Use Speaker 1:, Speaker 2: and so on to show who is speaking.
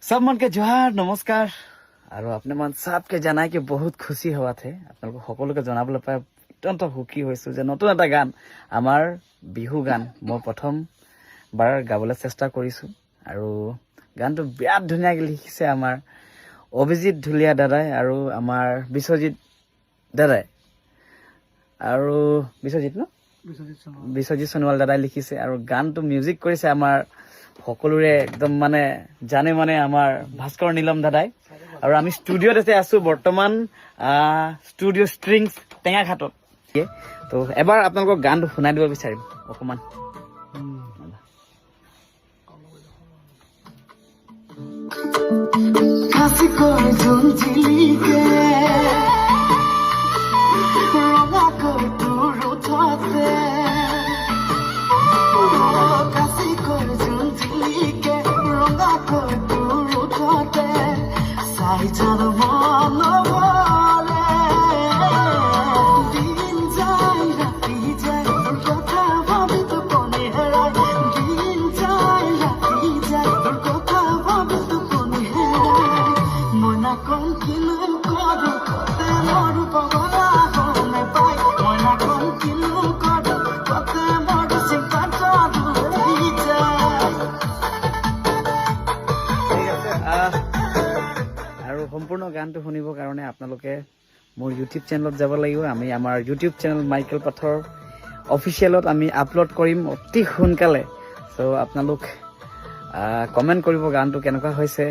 Speaker 1: सब मन के जोहार नमस्कार और अपने मन सबके जनाय कि बहुत खुशी हुआ थे आपलोग সকলোকে জনাবলৈ পাই অত্যন্ত সুখী হৈছো যে নতুন এটা গান আমাৰ বিহু গান মই প্ৰথমবাৰ গাবলৈ চেষ্টা কৰিছো আৰু গানটো বিৰাট ধুনীয়াকৈ লিখিছে আমাৰ অভিজিত ধুলিয়া দাদাই আৰু আমাৰ বিশ্বজিত দাদাই আৰু বিশ্বজিত সোণোৱাল দাদাই লিখিছে আৰু গানটো মিউজিক কৰিছে আমাৰ সকলোৰে একদম মানে জানে মানে আমাৰ ভাস্কৰ নীলম দাদাই আৰু আমি ষ্টুডিঅ'ত আছো বৰ্তমান ষ্টুডিঅ' ষ্ট্ৰিংছ টেঙাঘাটত তো এবাৰ আপোনালোকক গানটো শুনাই দিব বিচাৰিম অকমান
Speaker 2: কাছে করে ঝুলঝিলিকে রঙা করে তোর উঠাতে কাছে করে ঝুলঝিলিকে রঙা করে তোর উঠাতে সাই চার মন বলে দিন যায় রাতি যায় তোর কথা ভাবি তো কোনে হেরায় দিন যায় রাতি যায় তোর কথা ভাবি তো কোনে হেরায় মনা কোন কিলো করো তে মরু পাগলা কোনে পাই মনা কোন কিলো করো তে মরু সিংটা ধুই যায়
Speaker 1: আৰু সম্পূৰ্ণ গানটো শুনিবৰ কাৰণে আপোনালোকে মোৰ ইউটিউব চেনেলত যাব লাগিব আমি আমাৰ ইউটিউব চেনেল মাইকেল পাথৰ অফিচিয়েলত আমি আপলোড কৰিম অতি সোনকালে চ' আপোনালোক কমেণ্ট কৰিব গানটো কেনেকুৱা হৈছে